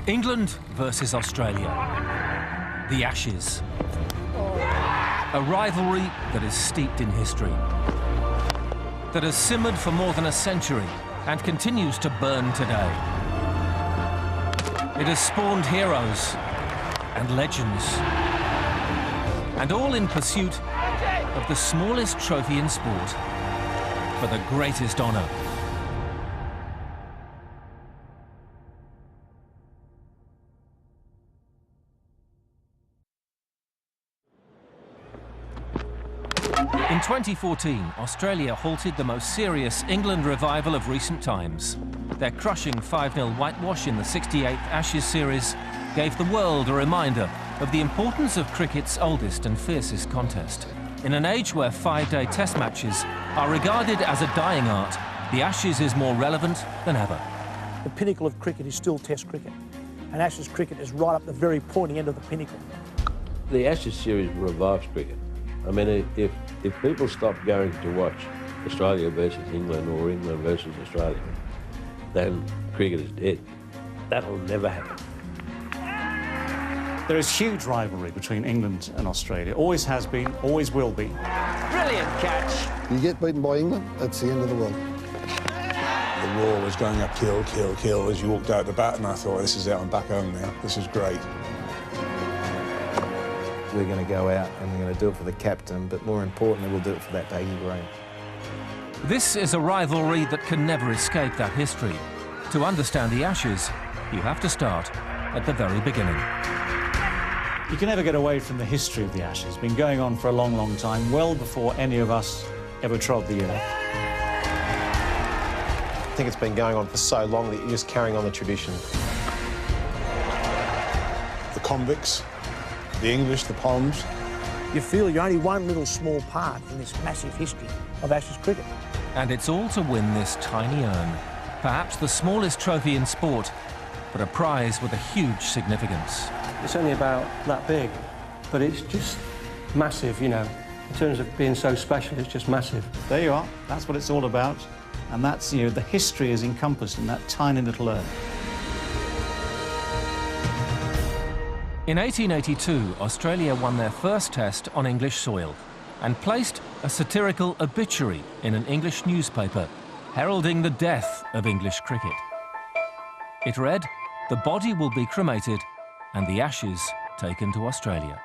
England versus Australia. The Ashes. A rivalry that is steeped in history, that has simmered for more than a century and continues to burn today. It has spawned heroes and legends, and all in pursuit of the smallest trophy in sport for the greatest honour. In 2014, Australia halted the most serious England revival of recent times. Their crushing 5-0 whitewash in the 68th Ashes series gave the world a reminder of the importance of cricket's oldest and fiercest contest. In an age where 5-day test matches are regarded as a dying art, the Ashes is more relevant than ever. The pinnacle of cricket is still test cricket, and Ashes cricket is right up the very pointy end of the pinnacle. The Ashes series revives cricket. I mean, if people stop going to watch Australia versus England or England versus Australia, then cricket is dead. That'll never happen. There is huge rivalry between England and Australia. Always has been, always will be. Brilliant catch. You get beaten by England, that's the end of the world. The roar was going up, kill, kill, kill, as you walked out the bat, and I thought, this is it, I'm back home now. This is great. We're going to go out and we're going to do it for the captain, but more importantly, we'll do it for that baggy green. This is a rivalry that can never escape that history. To understand the Ashes, you have to start at the very beginning. You can never get away from the history of the Ashes. It's been going on for a long, long time, well before any of us ever trod the earth. I think it's been going on for so long that you're just carrying on the tradition. The convicts, the English, the Poms. You feel you're only one little small part in this massive history of Ashes cricket. And it's all to win this tiny urn. Perhaps the smallest trophy in sport, but a prize with a huge significance. It's only about that big, but it's just massive, you know. In terms of being so special, it's just massive. There you are. That's what it's all about. And that's, you know, the history is encompassed in that tiny little urn. In 1882, Australia won their first test on English soil and placed a satirical obituary in an English newspaper, heralding the death of English cricket. It read, "The body will be cremated and the ashes taken to Australia."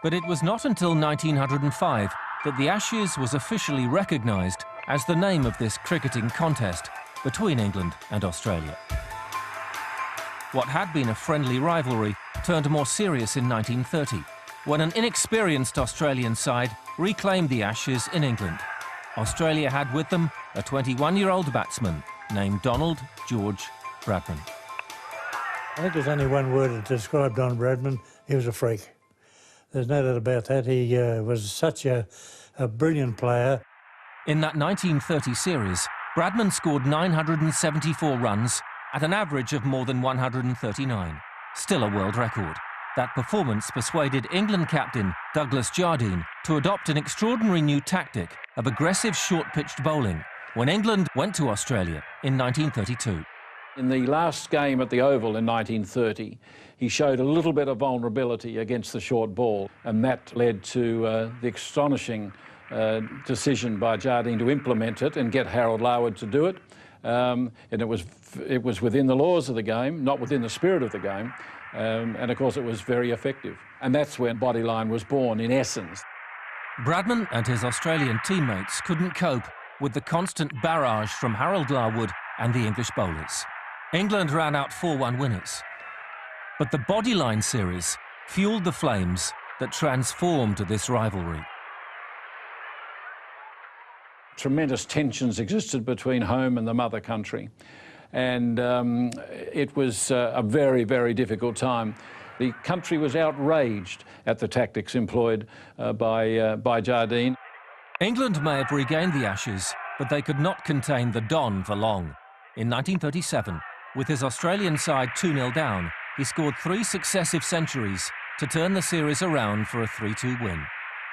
But it was not until 1905 that the Ashes was officially recognised as the name of this cricketing contest between England and Australia. What had been a friendly rivalry turned more serious in 1930, when an inexperienced Australian side reclaimed the Ashes in England. Australia had with them a 21-year-old batsman named Donald George Bradman. I think there's only one word to describe Don Bradman. He was a freak. There's no doubt about that. He was such a brilliant player. In that 1930 series, Bradman scored 974 runs at an average of more than 139. Still a world record. That performance persuaded England captain Douglas Jardine to adopt an extraordinary new tactic of aggressive short-pitched bowling when England went to Australia in 1932. In the last game at the Oval in 1930, he showed a little bit of vulnerability against the short ball, and that led to the astonishing decision by Jardine to implement it and get Harold Larwood to do it. And it was within the laws of the game, not within the spirit of the game. And of course it was very effective. And that's when Bodyline was born, in essence. Bradman and his Australian teammates couldn't cope with the constant barrage from Harold Larwood and the English bowlers. England ran out 4-1 winners. But the Bodyline series fueled the flames that transformed this rivalry. Tremendous tensions existed between home and the mother country. And it was a very, very difficult time. The country was outraged at the tactics employed by Jardine. England may have regained the Ashes, but they could not contain the Don for long. In 1937, with his Australian side 2-0 down, he scored 3 successive centuries to turn the series around for a 3-2 win.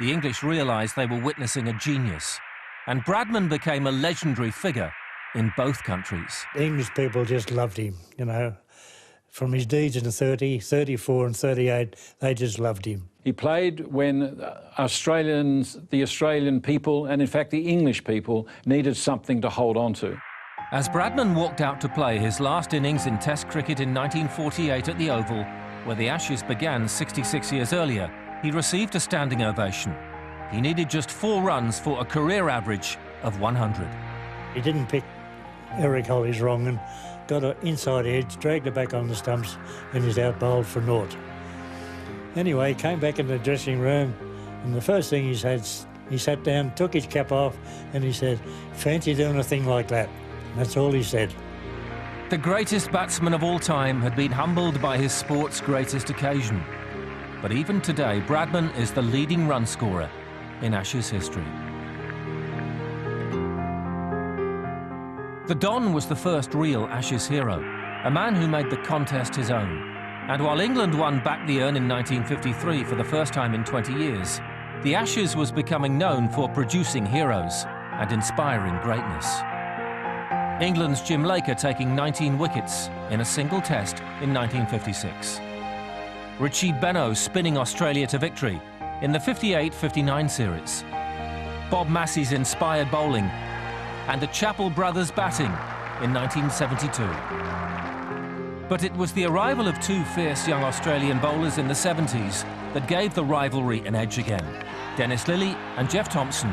The English realised they were witnessing a genius, and Bradman became a legendary figure in both countries. The English people just loved him, you know. From his deeds in the 30, 34 and 38, they just loved him. He played when the Australian people, and in fact the English people, needed something to hold on to. As Bradman walked out to play his last innings in Test cricket in 1948 at the Oval, where the Ashes began 66 years earlier, he received a standing ovation. He needed just 4 runs for a career average of 100. He didn't pick Eric Holly's wrong and got an inside edge, dragged it back on the stumps, and he's out bowled for naught. Anyway, he came back in the dressing room, and the first thing he sat down, took his cap off, and he said, "Fancy doing a thing like that." That's all he said. The greatest batsman of all time had been humbled by his sport's greatest occasion. But even today, Bradman is the leading run scorer in Ashes history. The Don was the first real Ashes hero, a man who made the contest his own. And while England won back the urn in 1953 for the first time in 20 years, the Ashes was becoming known for producing heroes and inspiring greatness. England's Jim Laker taking 19 wickets in a single test in 1956. Richie Benaud spinning Australia to victory in the 58-59 series. Bob Massey's inspired bowling and the Chappell brothers batting in 1972. But it was the arrival of 2 fierce young Australian bowlers in the 70s that gave the rivalry an edge again. Dennis Lillee and Jeff Thompson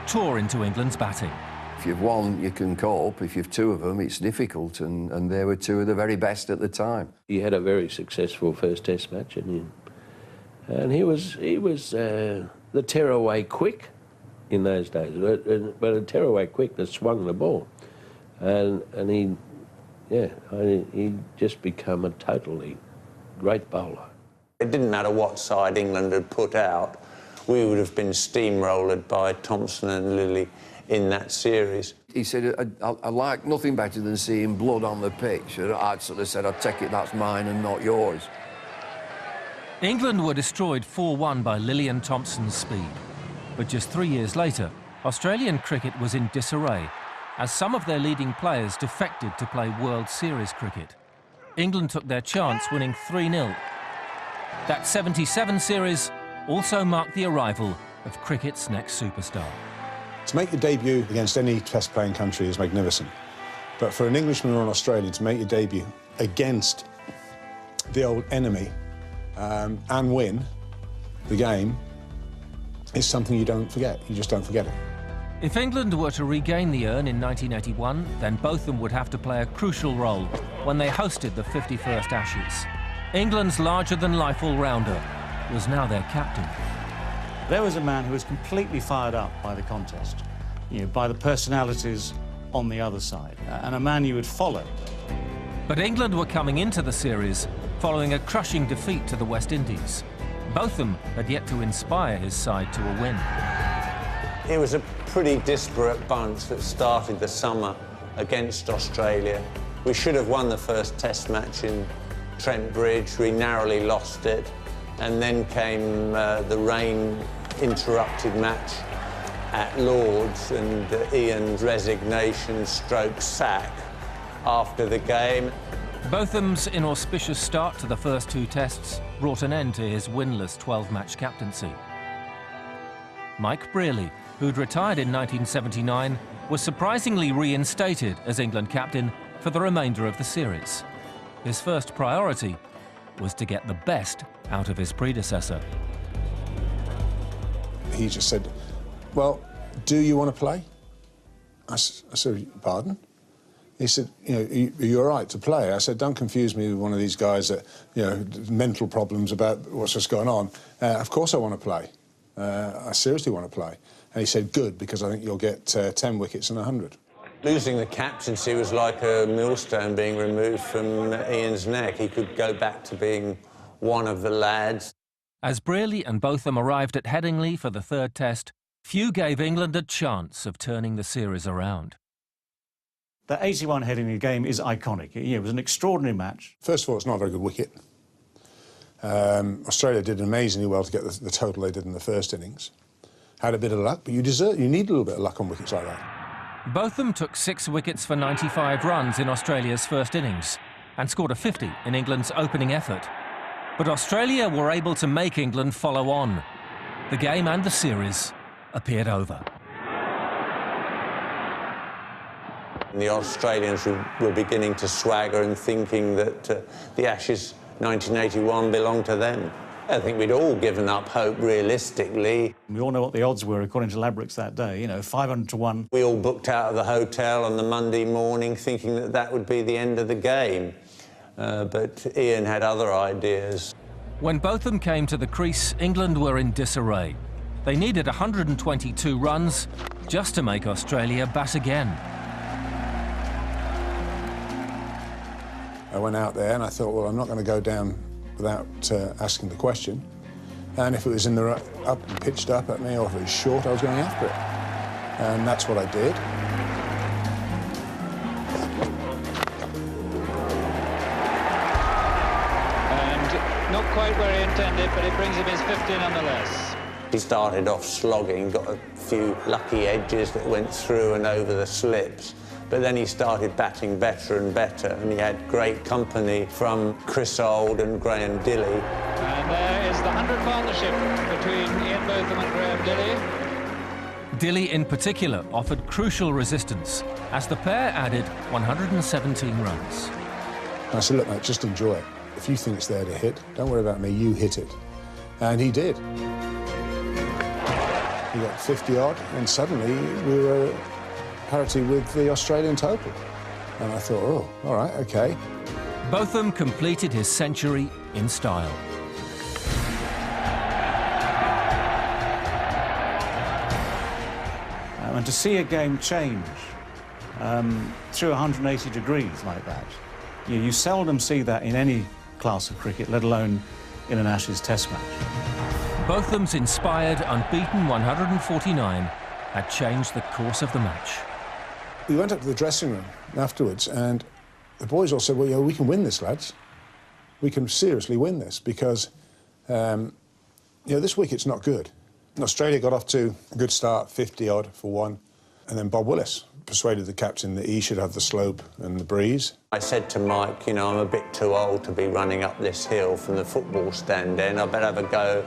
tore into England's batting. If you've one, you can cope. If you've 2 of them, it's difficult, and they were 2 of the very best at the time. He had a very successful first Test match, and he was the tearaway quick in those days, but a tearaway quick that swung the ball, and he just become a totally great bowler. It didn't matter what side England had put out, we would have been steamrolled by Thompson and Lillee in that series. He said, I like nothing better than seeing blood on the pitch. I'd sort of said, I'd take it that's mine and not yours. England were destroyed 4-1 by Lillee and Thompson's speed. But just 3 years later, Australian cricket was in disarray as some of their leading players defected to play World Series cricket. England took their chance, winning 3-0. That 77 series also marked the arrival of cricket's next superstar. To make your debut against any Test-playing country is magnificent. But for an Englishman or an Australian to make your debut against the old enemy and win the game is something you don't forget. You just don't forget it. If England were to regain the urn in 1981, then Botham would have to play a crucial role when they hosted the 51st Ashes. England's larger-than-life all-rounder was now their captain. There was a man who was completely fired up by the contest, by the personalities on the other side, and a man you would follow. But England were coming into the series following a crushing defeat to the West Indies. Botham had yet to inspire his side to a win. It was a pretty disparate bunch that started the summer against Australia. We should have won the first Test match in Trent Bridge. We narrowly lost it. And then came the rain-interrupted match at Lord's and Ian's resignation stroke sack after the game. Botham's inauspicious start to the first 2 tests brought an end to his winless 12-match captaincy. Mike Brearley, who'd retired in 1979, was surprisingly reinstated as England captain for the remainder of the series. His first priority was to get the best out of his predecessor. He just said, well, do you want to play? I said, pardon? He said, are you all right to play? I said, don't confuse me with one of these guys that, mental problems about what's just going on. Of course I want to play. I seriously want to play. And he said, good, because I think you'll get 10 wickets and 100. Losing the captaincy was like a millstone being removed from Ian's neck. He could go back to being one of the lads. As Brearley and Botham arrived at Headingley for the 3rd Test, few gave England a chance of turning the series around. The 81 Headingley game is iconic. It was an extraordinary match. First of all, it's not a very good wicket. Australia did amazingly well to get the total they did in the first innings. Had a bit of luck, but you need a little bit of luck on wickets like that. Botham took 6 wickets for 95 runs in Australia's first innings, and scored a 50 in England's opening effort. But Australia were able to make England follow on. The game and the series appeared over. The Australians were beginning to swagger and thinking that the Ashes 1981 belonged to them. I think we'd all given up hope realistically. We all know what the odds were according to Ladbrokes that day, you know, 500 to 1. We all booked out of the hotel on the Monday morning thinking that that would be the end of the game. But Ian had other ideas. When Botham came to the crease, England were in disarray. They needed 122 runs just to make Australia bat again. I went out there and I thought, well, I'm not going to go down without asking the question. And if it was in the up and pitched up at me, or if it was short, I was going after it. And that's what I did. And not quite where he intended, but it brings him his 50 nonetheless. He started off slogging, got a few lucky edges that went through and over the slips. But then he started batting better and better, and he had great company from Chris Old and Graham Dilley. And there is the 100 partnership between Ian Botham and Graham Dilley. Dilley, in particular, offered crucial resistance as the pair added 117 runs. I said, look, mate, just enjoy it. If you think it's there to hit, don't worry about me, you hit it. And he did. He got 50-odd, and suddenly we were parity with the Australian total. And I thought, oh, all right, OK. Botham completed his century in style. And to see a game change through 180 degrees like that, you seldom see that in any class of cricket, let alone in an Ashes Test match. Botham's inspired, unbeaten 149 had changed the course of the match. We went up to the dressing room afterwards, and the boys all said, well, yeah, we can win this, lads. We can seriously win this, because, this wicket's not good. Australia got off to a good start, 50-odd for one, and then Bob Willis persuaded the captain that he should have the slope and the breeze. I said to Mike, I'm a bit too old to be running up this hill from the football stand end. I better have a go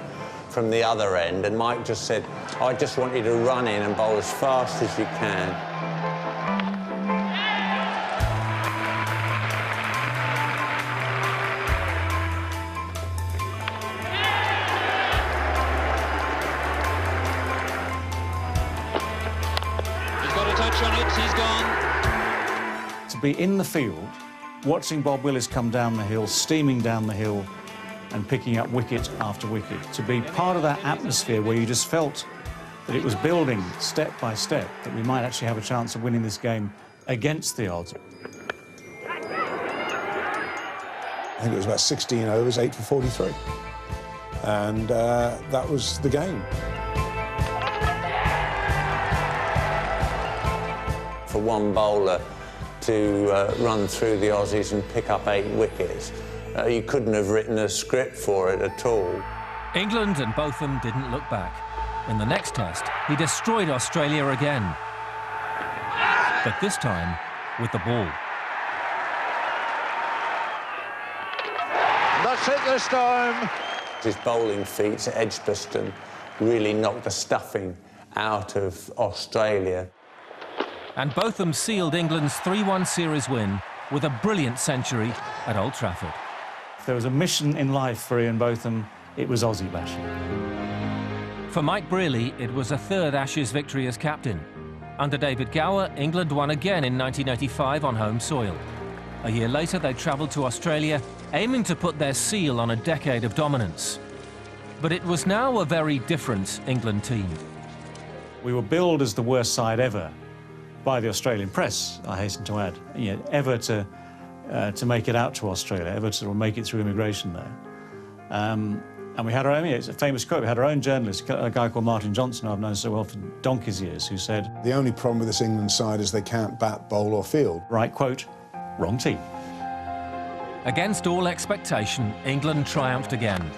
from the other end. And Mike just said, I just want you to run in and bowl as fast as you can. He's gone. To be in the field, watching Bob Willis come down the hill, steaming down the hill and picking up wicket after wicket, to be part of that atmosphere where you just felt that it was building step by step, that we might actually have a chance of winning this game against the odds. I think it was about 16 overs, 8 for 43. And that was the game. For one bowler to run through the Aussies and pick up 8 wickets, you couldn't have written a script for it at all. England and Botham didn't look back. In the next test, he destroyed Australia again. But this time, with the ball. That's it this time. His bowling feats at Edgbaston really knocked the stuffing out of Australia. And Botham sealed England's 3-1 series win with a brilliant century at Old Trafford. If there was a mission in life for Ian Botham, it was Aussie bashing. For Mike Brearley, it was a third Ashes victory as captain. Under David Gower, England won again in 1985 on home soil. A year later, they travelled to Australia, aiming to put their seal on a decade of dominance. But it was now a very different England team. We were billed as the worst side ever by the Australian press, I hasten to add, ever to make it out to Australia, ever to make it through immigration there. And we had our own, it's a famous quote, we had our own journalist, a guy called Martin Johnson, who I've known so well for donkey's years, who said, the only problem with this England side is they can't bat, bowl or field. Right quote, wrong team. Against all expectation, England triumphed again.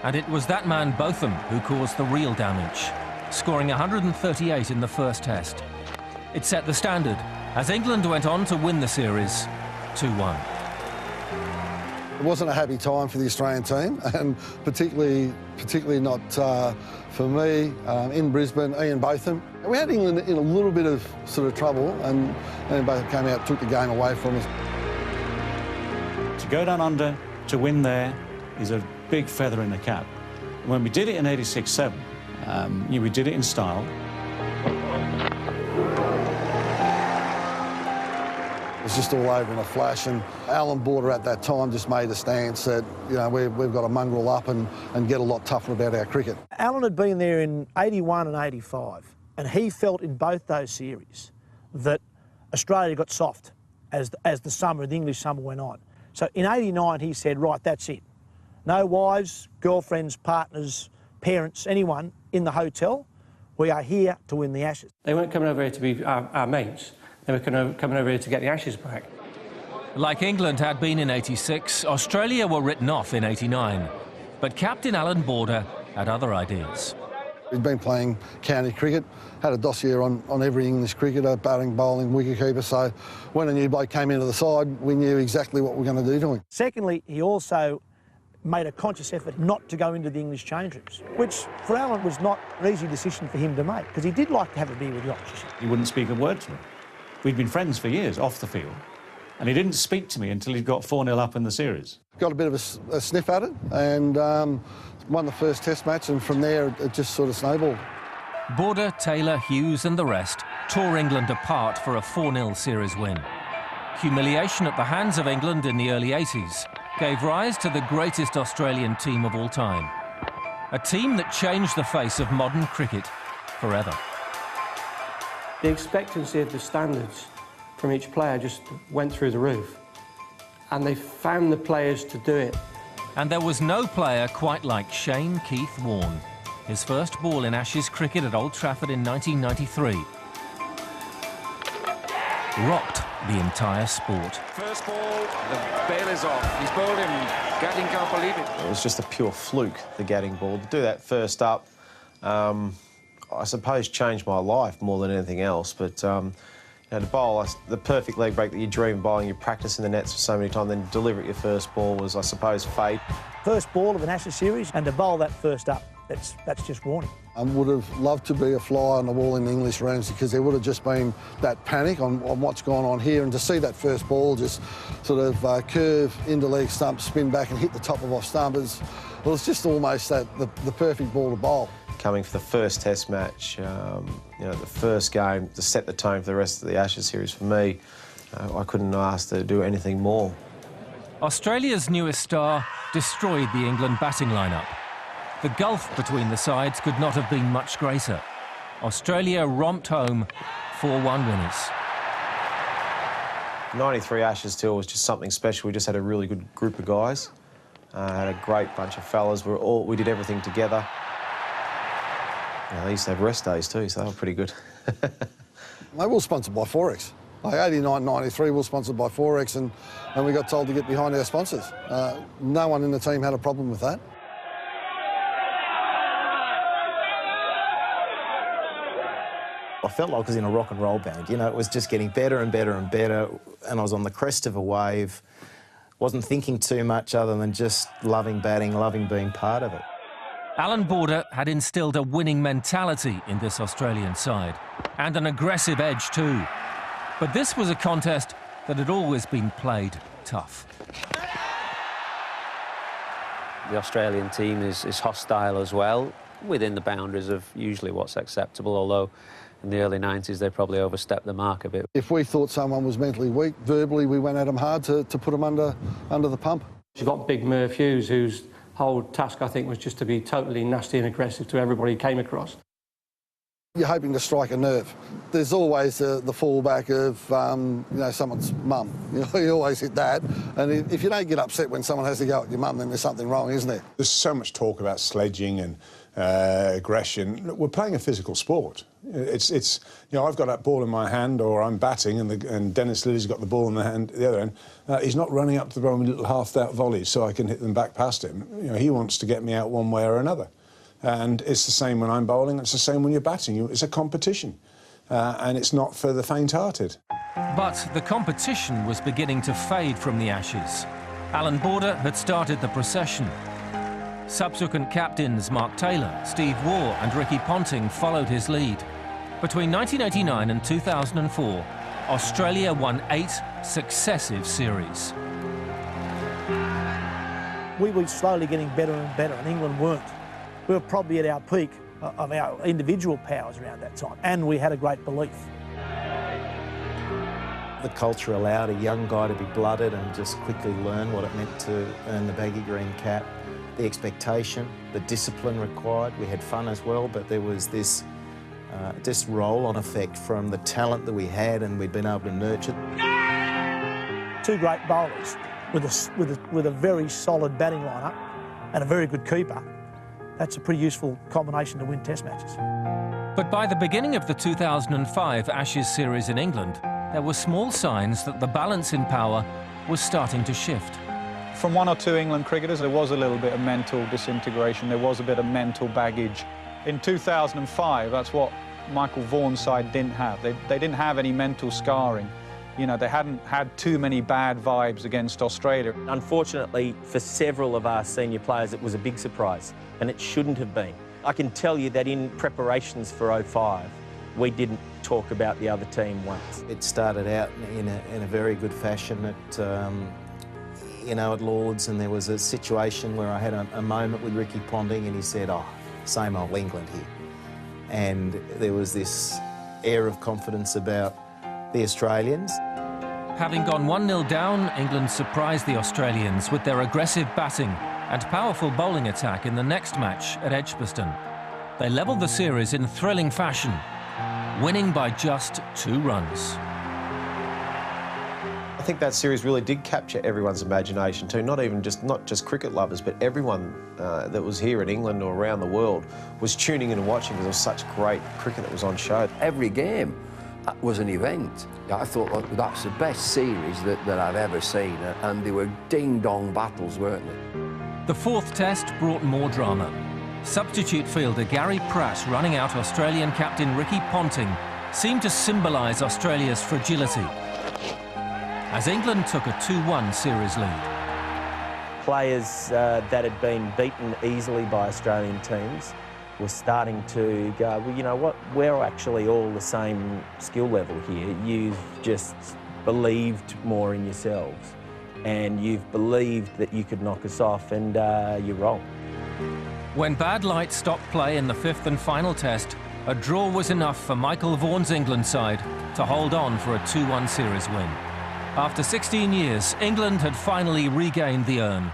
And it was that man, Botham, who caused the real damage, scoring 138 in the first test. It set the standard as England went on to win the series 2-1. It wasn't a happy time for the Australian team, and particularly not for me in Brisbane, Ian Botham. We had England in a little bit of sort of trouble, and Ian Botham came out, took the game away from us. To go down under, to win there, is a big feather in the cap. When we did it in '86-7, we did it in style. It was just all over in a flash, and Alan Border at that time just made a stance that, you know, we've got to mongrel up and get a lot tougher about our cricket. Alan had been there in '81 and '85, and he felt in both those series that Australia got soft as the English summer went on. So in '89 he said, right, that's it. No wives, girlfriends, partners, parents, anyone in the hotel. We are here to win the Ashes. They weren't coming over here to be our mates. They were coming over here to get the Ashes back. Like England had been in '86, Australia were written off in '89. But Captain Alan Border had other ideas. He'd been playing county cricket, had a dossier on every English cricketer, batting, bowling, wicketkeeper, so when a new bloke came into the side, we knew exactly what we were going to do to him. Secondly, he also made a conscious effort not to go into the English change rooms, which for Alan was not an easy decision for him to make, because he did like to have a beer with the opposition. He wouldn't speak a word to me. We'd been friends for years off the field, and he didn't speak to me until he'd got 4-0 up in the series. Got a bit of a sniff at it, and won the first Test match, and from there it just sort of snowballed. Border, Taylor, Hughes and the rest tore England apart for a 4-0 series win. Humiliation at the hands of England in the early '80s gave rise to the greatest Australian team of all time. A team that changed the face of modern cricket forever. The expectancy of the standards from each player just went through the roof. And they found the players to do it. And there was no player quite like Shane Keith Warne. His first ball in Ashes cricket at Old Trafford in 1993 rocked the entire sport. First ball, the bail is off. He's bowled him. Gatting can't believe it. It was just a pure fluke, the Gatting ball. To do that first up, I suppose changed my life more than anything else, but you know, to bowl the perfect leg break that you dream of bowling, you practice in the nets for so many times, then deliver it your first ball was, I suppose, fate. First ball of an Ashes series, and to bowl that first up, that's just warning. I would have loved to be a fly on the wall in the English rooms, because there would have just been that panic on what's gone on here, and to see that first ball just sort of curve into leg stump, spin back and hit the top of off stump, it was just almost the perfect ball to bowl. Coming for the first Test match, you know, the first game to set the tone for the rest of the Ashes series for me, I couldn't ask to do anything more. Australia's newest star destroyed the England batting lineup. The gulf between the sides could not have been much greater. Australia romped home 4-1 winners. '93 Ashes tour was just something special. We just had a really good group of guys, had a great bunch of fellas. We did everything together. You know, they used to have rest days too, so they were pretty good. They were sponsored by Forex. Like '89, '93 were sponsored by Forex, and we got told to get behind our sponsors. No one in the team had a problem with that. I felt like I was in a rock and roll band. You know, it was just getting better and better and better, and I was on the crest of a wave. Wasn't thinking too much other than just loving batting, loving being part of it. Alan Border had instilled a winning mentality in this Australian side, and an aggressive edge too. But this was a contest that had always been played tough. The Australian team is hostile as well, within the boundaries of usually what's acceptable, although in the early '90s they probably overstepped the mark a bit. If we thought someone was mentally weak, verbally we went at them hard to put them under the pump. You've got Big Murph Hughes, whose whole task, I think, was just to be totally nasty and aggressive to everybody he came across. You're hoping to strike a nerve. There's always the fallback of, you know, someone's mum. You always hit that. And if you don't get upset when someone has to go at your mum, then there's something wrong, isn't there? There's so much talk about sledging and aggression. Look, we're playing a physical sport. It's you know, I've got that ball in my hand, or I'm batting, and Dennis Lilly's got the ball in the hand, the other end. He's not running up to the ball with little half-out volleys so I can hit them back past him. You know, he wants to get me out one way or another. And it's the same when I'm bowling, it's the same when you're batting. It's a competition, and it's not for the faint-hearted. But the competition was beginning to fade from the Ashes. Alan Border had started the procession. Subsequent captains Mark Taylor, Steve Waugh and Ricky Ponting followed his lead. Between 1989 and 2004, Australia won 8 successive series. We were slowly getting better and better, and England weren't. We were probably at our peak of our individual powers around that time, and we had a great belief. The culture allowed a young guy to be blooded and just quickly learn what it meant to earn the baggy green cap. The expectation, the discipline required. We had fun as well, but there was this just roll-on effect from the talent that we had and we'd been able to nurture. 2 great bowlers with a very solid batting lineup and a very good keeper. That's a pretty useful combination to win Test matches. But by the beginning of the 2005 Ashes series in England, there were small signs that the balance in power was starting to shift. From 1 or 2 England cricketers, there was a little bit of mental disintegration, there was a bit of mental baggage. In 2005, that's what Michael Vaughan's side didn't have. They didn't have any mental scarring. You know, they hadn't had too many bad vibes against Australia. Unfortunately, for several of our senior players, it was a big surprise, and it shouldn't have been. I can tell you that in preparations for 05, we didn't talk about the other team once. It started out in a very good fashion at, you know, at Lord's, and there was a situation where I had a moment with Ricky Ponting and he said, "Oh, same old England here." And there was this air of confidence about the Australians. Having gone 1-0 down, England surprised the Australians with their aggressive batting and powerful bowling attack in the next match at Edgbaston. They levelled the series in thrilling fashion, winning by just 2 runs. I think that series really did capture everyone's imagination too, not just cricket lovers, but everyone that was here in England or around the world was tuning in and watching because there was such great cricket that was on show. Every game was an event. I thought that's the best series that I've ever seen, and they were ding-dong battles, weren't they? The 4th Test brought more drama. Substitute fielder Gary Pratt running out Australian captain Ricky Ponting seemed to symbolise Australia's fragility, as England took a 2-1 series lead. Players that had been beaten easily by Australian teams were starting to go, well, you know what, we're actually all the same skill level here. You've just believed more in yourselves, and you've believed that you could knock us off, and you're wrong. When bad light stopped play in the 5th and final Test, a draw was enough for Michael Vaughan's England side to hold on for a 2-1 series win. After 16 years, England had finally regained the urn,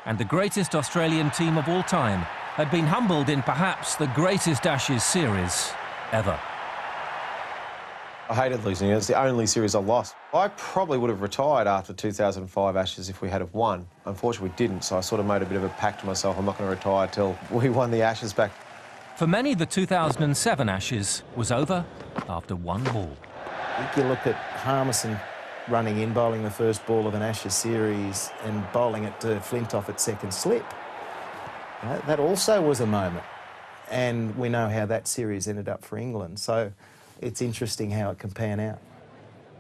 and the greatest Australian team of all time had been humbled in perhaps the greatest Ashes series ever. I hated losing it. It's the only series I lost. I probably would have retired after 2005 Ashes if we had have won. Unfortunately, we didn't, so I sort of made a bit of a pact to myself. I'm not going to retire till we won the Ashes back. For many, the 2007 Ashes was over after 1 ball. If you look at Harmison running in, bowling the first ball of an Ashes series and bowling it to Flintoff at second slip, that also was a moment. And we know how that series ended up for England, so it's interesting how it can pan out.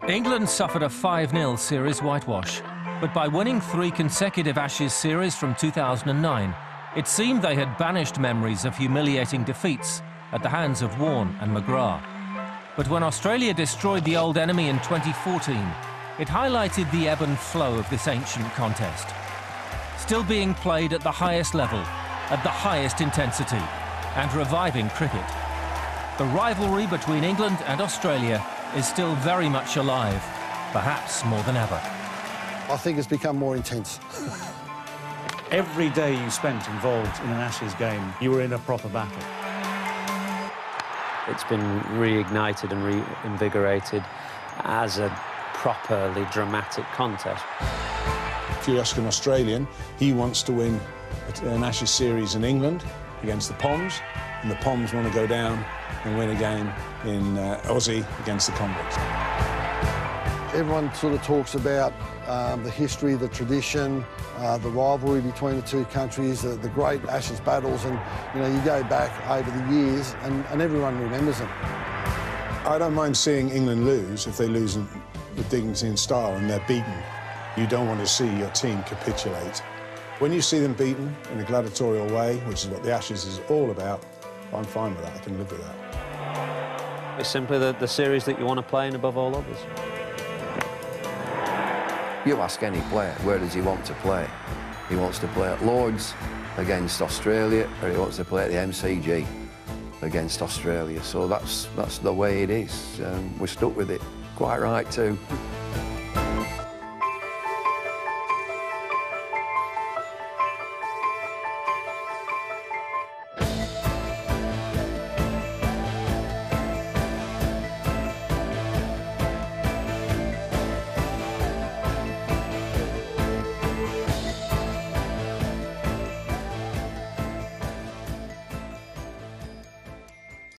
England suffered a 5-0 series whitewash, but by winning 3 consecutive Ashes series from 2009, it seemed they had banished memories of humiliating defeats at the hands of Warne and McGrath. But when Australia destroyed the old enemy in 2014, it highlighted the ebb and flow of this ancient contest. Still being played at the highest level, at the highest intensity, and reviving cricket. The rivalry between England and Australia is still very much alive, perhaps more than ever. I think it's become more intense. Every day you spent involved in an Ashes game, you were in a proper battle. It's been reignited and reinvigorated as a properly dramatic contest. If you ask an Australian, he wants to win an Ashes series in England against the Poms, and the Poms want to go down and win a game in Aussie against the Convicts. Everyone sort of talks about the history, the tradition, the rivalry between the 2 countries, the great Ashes battles, and you know, you go back over the years and everyone remembers them. I don't mind seeing England lose if they lose with dignity and style and they're beaten. You don't want to see your team capitulate. When you see them beaten in a gladiatorial way, which is what the Ashes is all about, I'm fine with that. I can live with that. It's simply the series that you want to play in above all others. You ask any player, where does he want to play? He wants to play at Lord's against Australia, or he wants to play at the MCG against Australia. So that's the way it is. We're stuck with it. Quite right too.